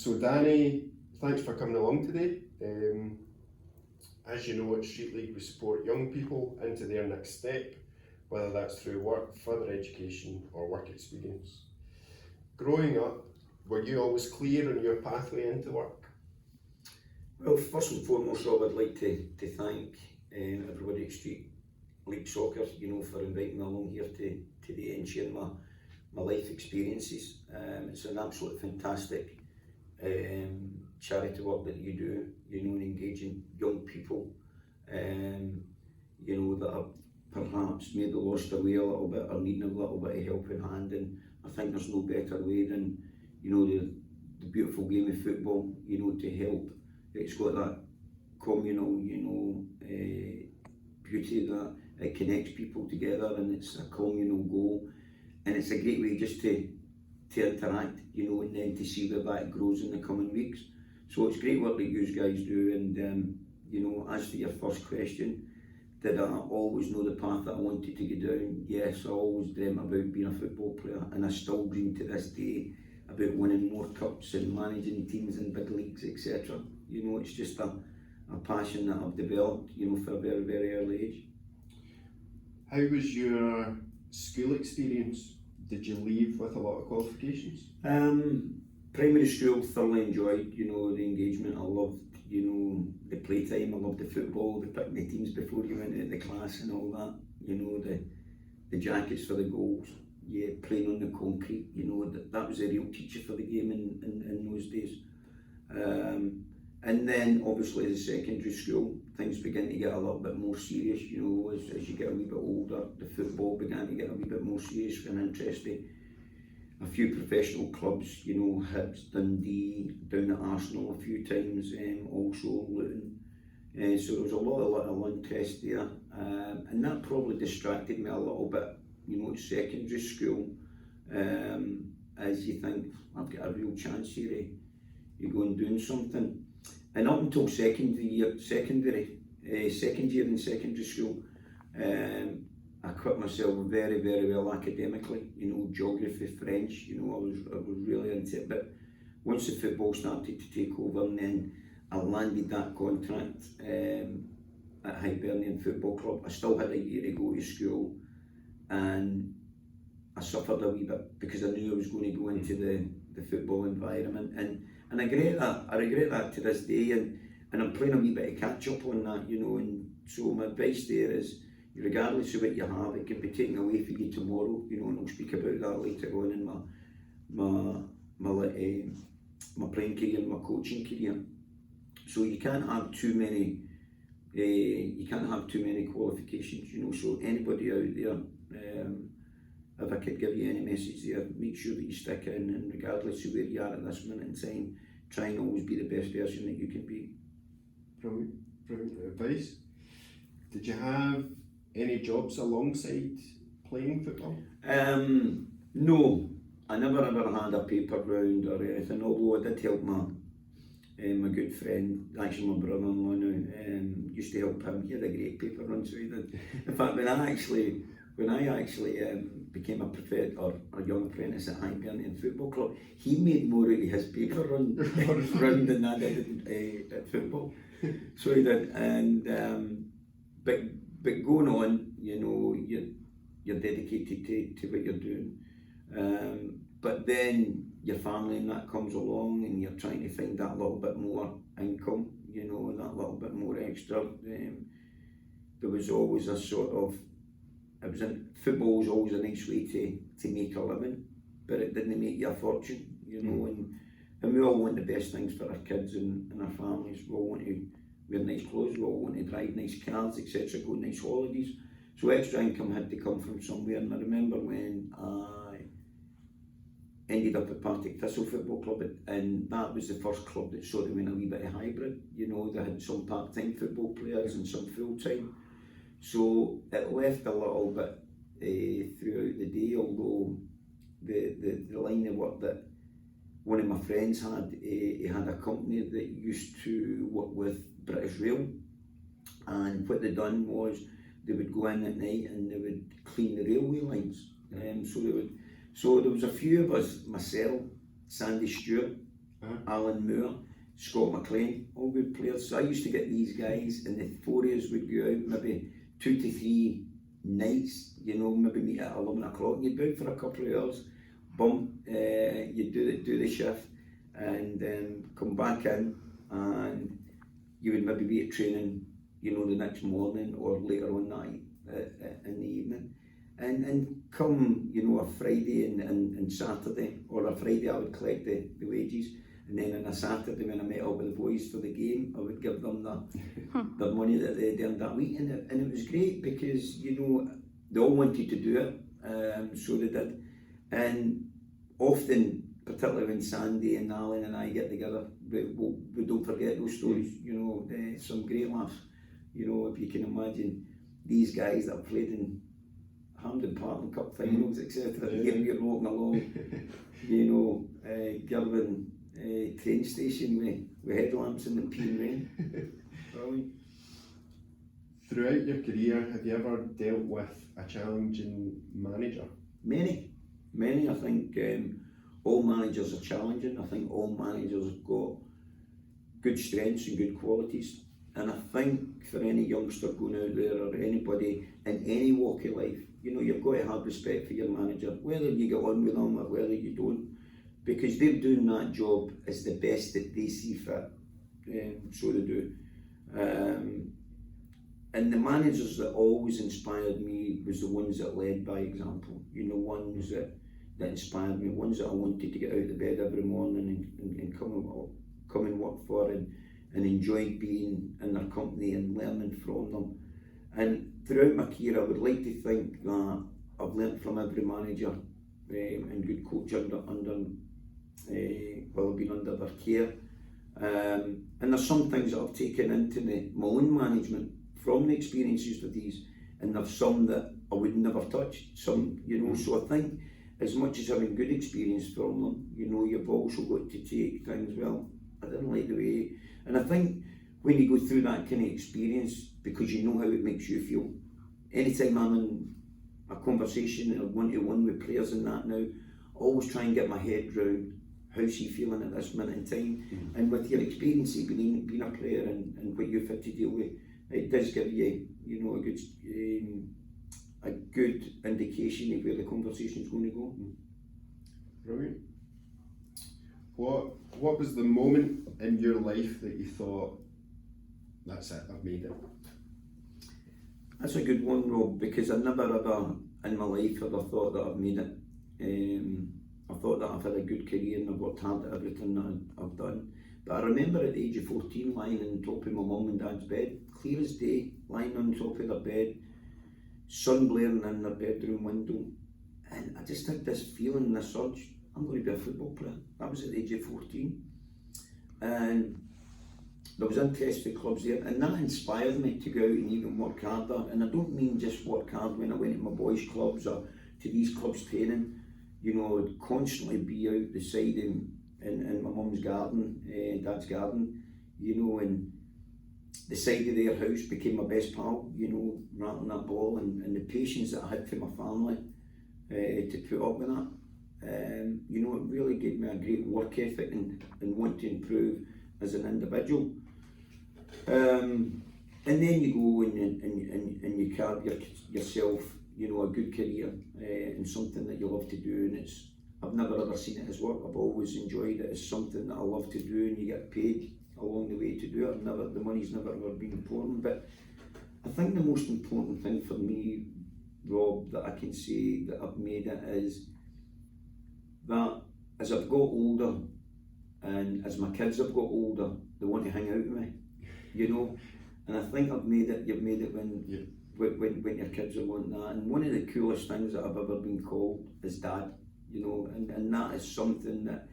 So Danny, thanks for coming along today. As you know, at Street League we support young people into their next step, whether that's through work, further education or work experience. Growing up, were you always clear on your pathway into work? Well, first and foremost, Rob, I'd like to thank everybody at Street League Soccer, for inviting me along here today and sharing my life experiences. It's an absolutely fantastic charity work that you do, in engaging young people, that are perhaps maybe lost their way a little bit or needing a little bit of helping hand. And I think there's no better way than, the beautiful game of football, to help. It's got that communal, beauty that it connects people together, and it's a communal goal, and it's a great way just to interact, and then to see where that grows in the coming weeks. So it's great work that you guys do, and as to your first question, did I always know the path that I wanted to go down? Yes, I always dreamt about being a football player, and I still dream to this day about winning more cups and managing teams in big leagues, etc. It's just a passion that I've developed, for a very, very early age. How was your school experience? Did you leave with a lot of qualifications? Primary school, thoroughly enjoyed, the engagement. I loved, the playtime. I loved the football, the picking the teams before you went into the class and all that. The jackets for the goals. Yeah, playing on the concrete. That was a real teacher for the game in those days. And then obviously the secondary school, things began to get a little bit more serious, as you get a wee bit older. The football began to get a wee bit more serious and interesting. A few professional clubs, Hibs, Dundee, down at Arsenal a few times, also Luton. So there was a lot of interest there, and that probably distracted me a little bit, at secondary school, as you think, I've got a real chance here, you go and doing something. And up until second year in secondary school, I equipped myself very, very well academically. Geography, French. I was really into it. But once the football started to take over, and then I landed that contract at Hibernian Football Club, I still had a year to go to school, and I suffered a wee bit because I knew I was going to go into the football environment, and I regret that to this day, and I'm playing a wee bit of catch up on that, and so my advice there is, regardless of what you have, it can be taken away from you tomorrow, and I'll speak about that later on in my playing career and my coaching career. So you can't have too many qualifications, so anybody out there, if I could give you any message there, make sure that you stick in, and regardless of where you are at this minute in time, try and always be the best version that you can be. Brilliant advice. Did you have any jobs alongside playing football? No, I never ever had a paper round or anything, although I did help my good friend, actually my brother-in-law now, used to help him. He had a great paper run, so he did. In fact, when I actually became a young apprentice at Hibernian Football Club, he made more out of his paper run than I did at football. So he did, and but going on, you're dedicated to what you're doing. But then your family and that comes along, and you're trying to find that little bit more income, and that little bit more extra. There was always a sort of, football was always a nice way to make a living, but it didn't make you a fortune, and we all want the best things for our kids and our families. We all want to wear nice clothes, we all want to drive nice cars, etc., go on nice holidays. So extra income had to come from somewhere, and I remember when I ended up at Partick Thistle Football Club, and that was the first club that sort of went a wee bit of hybrid. They had some part-time football players and some full-time. So it left a little bit throughout the day, although the line of work that one of my friends had, he had a company that used to work with British Rail, and what they'd done was they would go in at night and they would clean the railway lines. So there was a few of us, myself, Sandy Stewart, Alan Moore, Scott McLean, all good players. So I used to get these guys, and the 4 years would go out maybe 2 to 3 nights, you know, maybe meet at 11 o'clock, and you'd be out for a couple of hours, you'd do the shift, and come back in, and you would maybe be at training, you know, the next morning or later on night in the evening. And come, you know, a Friday and Saturday, or a Friday I would collect the wages, and then on a Saturday when I met up with the boys for the game, I would give them the money that they'd earned that week, and it was great because, you know, they all wanted to do it, so they did. And often, particularly when Sandy and Alan and I get together, we don't forget those stories, you know, some great laughs. You know, if you can imagine these guys that have played in Hampden Park and Cup finals, etc. Here we're walking along, you know, Girvan train station with headlamps in the peeing rain. Throughout your career, have you ever dealt with a challenging manager? Many. I think all managers are challenging. I think all managers have got good strengths and good qualities. And I think for any youngster going out there, or anybody in any walk of life, you know, you've got to have respect for your manager, whether you get on with them or whether you don't, because they're doing that job as the best that they see fit, so they do. And the managers that always inspired me was the ones that led by example, you know, ones that inspired me, ones that I wanted to get out of bed every morning and come and work for, and enjoy being in their company and learning from them. And throughout my career, I would like to think that I've learnt from every manager and good coach while I've been under their care. And there's some things that I've taken into my own management from the experiences with these, and there's some that I would never touch. Some, you know, so I think as much as having good experience from them, you know, you've also got to take things, well, I didn't like the way. And I think when you go through that kind of experience, because you know how it makes you feel, anytime I'm in a conversation or one-to-one with players and that now, I always try and get my head round how's he feeling at this minute in time. And with your experience of being a player and what you've had to deal with, it does give you, you know, a good indication of where the conversation's going to go. Brilliant. What was the moment in your life that you thought, that's it, I've made it? That's a good one, Rob, because I never ever in my life ever thought that I've made it. I thought that I've had a good career and I've worked hard at everything that I've done. But I remember at the age of 14 lying on top of my mum and dad's bed, clear as day, lying on top of their bed, sun blaring in their bedroom window. And I just had this feeling, this urge, I'm going to be a football player. That was at the age of 14. And there was interest in clubs there, and that inspired me to go out and even work harder. And I don't mean just work hard when I went to my boys' clubs or to these clubs training. You know, I would constantly be out the side in my mum's garden, dad's garden, you know, and the side of their house became my best pal, you know, rattling that ball, and the patience that I had for my family to put up with that. You know, it really gave me a great work ethic and want to improve as an individual. And then you go and you carve yourself, you know, a good career in something that you love to do, and I've never ever seen it as work. I've always enjoyed it as something that I love to do, and you get paid along the way to do it. The money's never ever been important, but I think the most important thing for me, Rob, that I can say that I've made it is that as I've got older and as my kids have got older, they want to hang out with me, you know. And I think you've made it when your kids are wanting that. And one of the coolest things that I've ever been called is dad, you know, and that is something that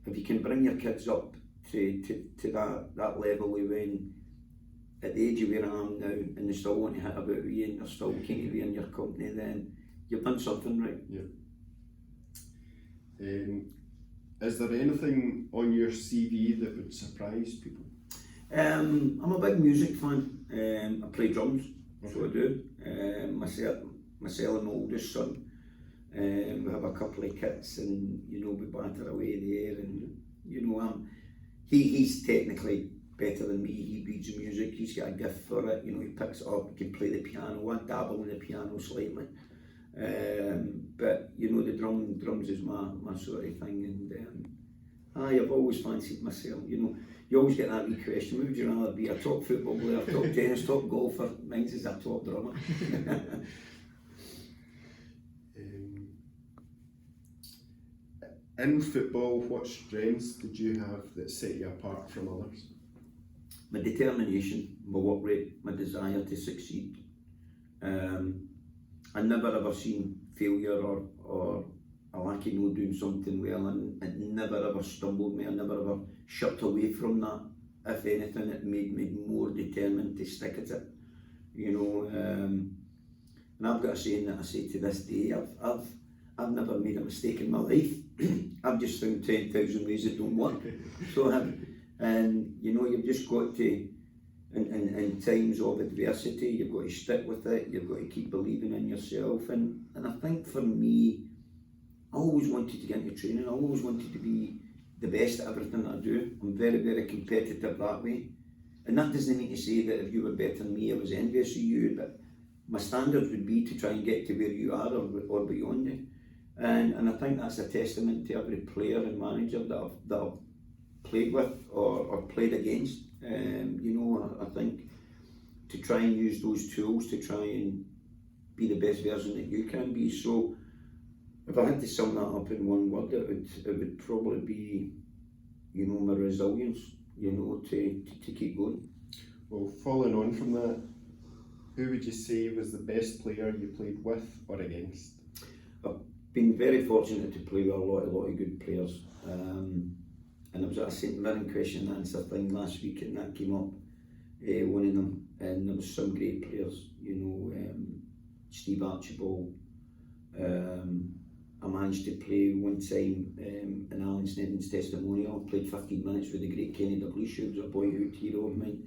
if you can bring your kids up to that level of when at the age of where I am now, and they still want to hit about with you and they're still keen to be in your company, then you've done something right. Yeah. Is there anything on your CV that would surprise people? I'm a big music fan. I play drums, so I do. Myself and my oldest son, we have a couple of kits, and you know, we batter away there, and you know, he's technically better than me. He reads music, he's got a gift for it, you know, he picks it up, he can play the piano. I dabble in the piano slightly. But you know, the drums is my sort of thing, and I've always fancied myself, you know. You always get that wee question, would you rather be a top football player, top tennis, top golfer? Mine's is a top drummer. In football, what strengths did you have that set you apart from others? My determination, my work rate, my desire to succeed. I never ever seen failure or a lack of no doing something well, and it never ever stumbled me. I never ever shut away from that. If anything, it made me more determined to stick at it. You know, and I've got a saying that I say to this day, I've never made a mistake in my life. I've just found 10,000 ways that don't work. So, and you know, you've just got to, in times of adversity, you've got to stick with it, you've got to keep believing in yourself. And I think for me, I always wanted to get into training, I always wanted to be the best at everything that I do. I'm very, very competitive that way. And that doesn't mean to say that if you were better than me, I was envious of you, but my standards would be to try and get to where you are or beyond you. And I think that's a testament to every player and manager that I've played with or played against. You know, I think to try and use those tools to try and be the best version that you can be. So if I had to sum that up in one word, it would probably be, you know, my resilience, you know, to keep going. Well, following on from that, who would you say was the best player you played with or against? I've been very fortunate to play with a lot of good players. And it was a St Mirren question and answer thing last week, and that came up, one of them, and there was some great players, you know, Steve Archibald. I managed to play one time in Alan Snedden's testimonial. I played 15 minutes with the great Kenny Dalglish, who was a boyhood hero of mine.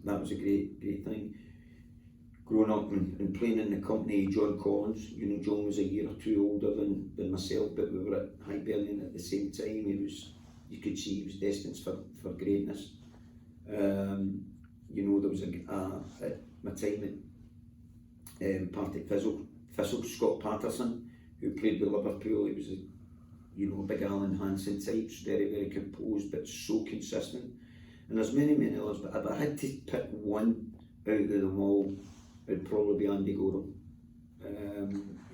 That was a great thing. Growing up and playing in the company of John Collins, you know, John was a year or two older than myself, but we were at Hibernian at the same time. You could see he was destined for greatness. You know, there was at my time at Partick Thistle, Scott Patterson, who played with Liverpool. He was a big Alan Hansen type, very, very composed, but so consistent. And there's many others, but if I had to pick one out of them all, it'd probably be Andy Gorham,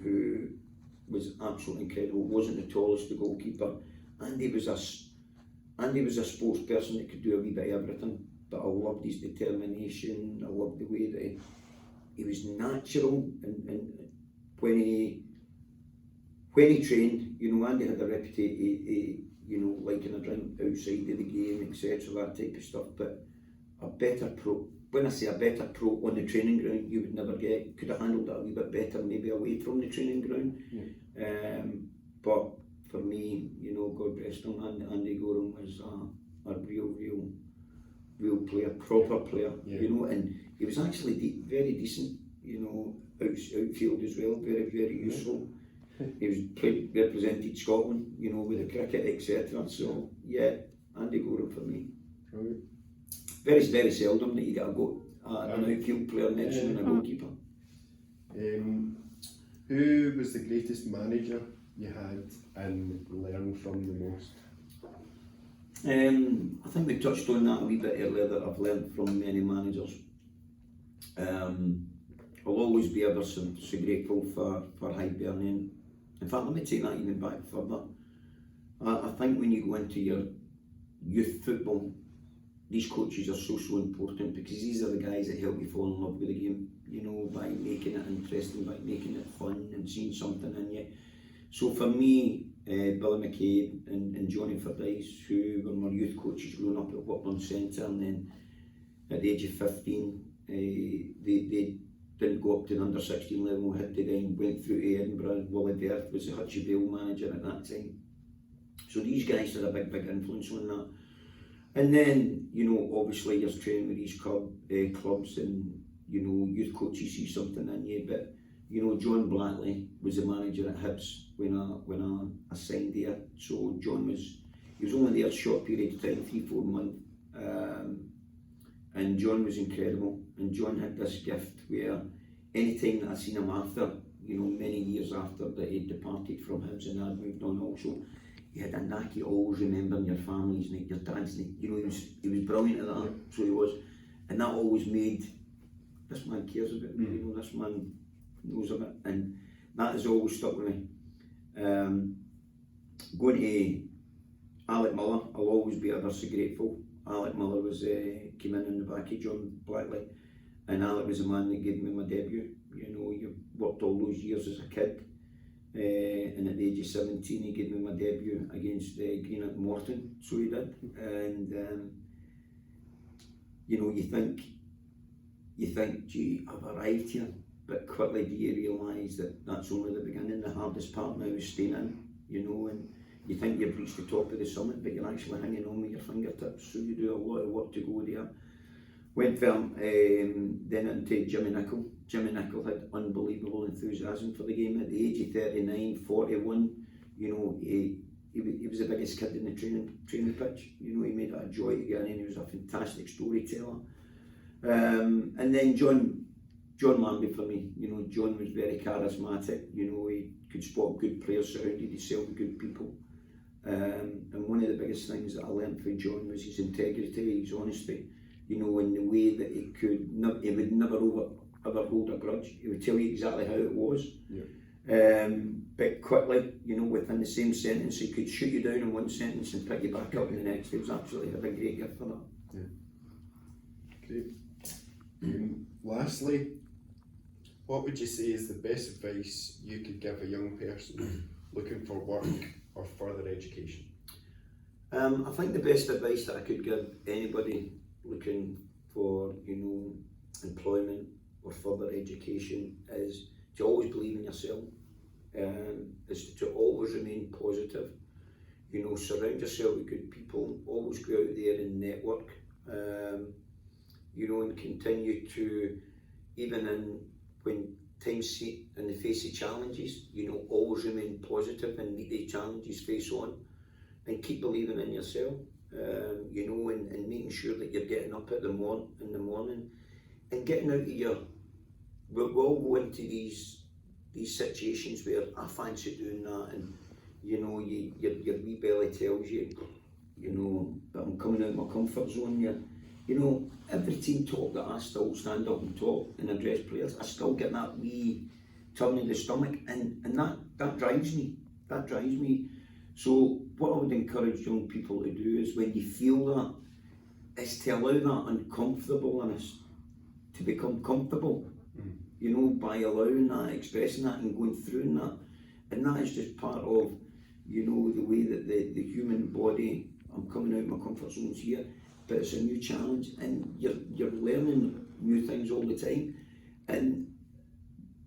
who was absolutely incredible. Wasn't the tallest the goalkeeper. Andy was a sports person that could do a wee bit of everything, but I loved his determination. I loved the way that he was natural, and when he trained, you know, Andy had a reputation, you know, liking a drink outside of the game, etc., that type of stuff. But a better pro. When I say a better pro on the training ground, you would never get. Could have handled that a wee bit better, maybe away from the training ground. Yeah. But for me, you know, God rest him, Andy Gorham was a real player, proper player. Yeah. You know, and he was actually very decent. You know, outfield as well, very, very useful. He was represented Scotland, you know, with the cricket, etc. So yeah, Andy Gorham for me. Right. Very, very seldom that you get an outfield player next to a goalkeeper. Who was the greatest manager you had and learned from the most? I think we touched on that a wee bit earlier, that I've learned from many managers. I'll always be ever so grateful for Hibernian. In fact, let me take that even back further. I think when you go into your youth football, these coaches are so important, because these are the guys that help you fall in love with the game, you know, by making it interesting, by making it fun and seeing something in you. So for me, Billy McCabe and Johnny Fordyce, who were my youth coaches growing up at Whitburn Centre, and then at the age of 15, they didn't go up to the under 16 level, had to then went through to Edinburgh. Willie Verth was the Hutchie Vale manager at that time. So these guys had a big influence on that. And then, you know, obviously you're training with these clubs, and, you know, youth coaches see something in you. But, you know, John Blackley was the manager at Hibs when I signed there. So John was, he was only there a short period of time, 3-4 months, and John was incredible. And John had this gift where any time that I seen him after, you know, many years after that he'd departed from Hibs and I'd moved on also, he had a knack of always remembering your family's name, your dad's name. You know, he was brilliant at that, so he was. And that always made, this man cares about me, you know, this man knows about it, and that has always stuck with me. Going to Alec Miller, I'll always be ever so grateful. Alec Miller was came in the back of John Blackley, and Alec was the man that gave me my debut. You know, you worked all those years as a kid, and at the age of 17 he gave me my debut against Greenock Morton, so he did. And you know, you think, gee, I've arrived here, but quickly do you realise that that's only the beginning. The hardest part now is staying in, you know, and you think you've reached the top of the summit, but you're actually hanging on with your fingertips, so you do a lot of work to go there. Went from then into Jimmy Nicholl. Jimmy Nicholl had unbelievable enthusiasm for the game. At the age of 39, 41, you know, he was the biggest kid in the training pitch. You know, he made it a joy to get in, and he was a fantastic storyteller. And then John Lambie for me. You know, John was very charismatic. You know, he could spot good players surrounded himself with good people. And one of the biggest things that I learned from John was his integrity, his honesty. You know, in the way that he would never ever hold a grudge. He would tell you exactly how it was. Yeah. But quickly, you know, within the same sentence, he could shoot you down in one sentence and pick you back up in the next. He was absolutely had a great gift for that. Yeah. Great. Lastly, what would you say is the best advice you could give a young person looking for work or further education? I think the best advice that I could give anybody looking for, you know, employment or further education is to always believe in yourself, is to always remain positive. You know, surround yourself with good people, always go out there and network, you know, and continue to, even when times in the face of challenges, you know, always remain positive and meet the challenges face on, and keep believing in yourself. You know, and making sure that you're getting up in the morning and getting out of your. We'll all go into these situations where I fancy doing that, and you know, your wee belly tells you, you know, that I'm coming out of my comfort zone. You know, every team talk that I still stand up and talk and address players, I still get that wee turn in the stomach, and that drives me. That drives me. So what I would encourage young people to do is, when you feel that, is to allow that uncomfortableness to become comfortable, you know, by allowing that, expressing that and going through that. And that is just part of, you know, the way that the human body, I'm coming out of my comfort zones here, but it's a new challenge, and you're learning new things all the time, and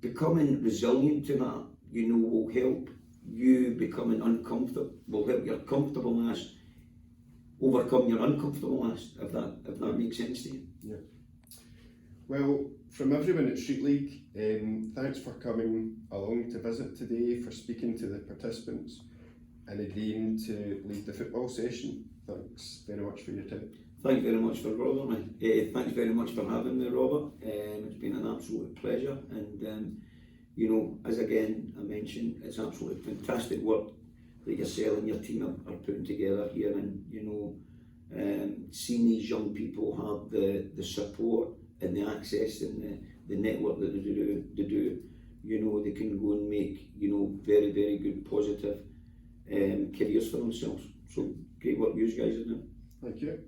becoming resilient to that, you know, will help you becoming uncomfortable, will help your comfortableness overcome your uncomfortableness, if that makes sense to you. Yeah. Well, from everyone at Street League, thanks for coming along to visit today, for speaking to the participants and agreeing to lead the football session. Thanks very much for your time. Thank you very much for Robert. Thanks very much for having me, Robert. It's been an absolute pleasure, and you know, as again I mentioned, it's absolutely fantastic work that yourself and your team are putting together here, and you know, seeing these young people have the support and the access and the network that they do, you know, they can go and make, you know, very, very good positive careers for themselves. So great work you guys are doing. Thank you.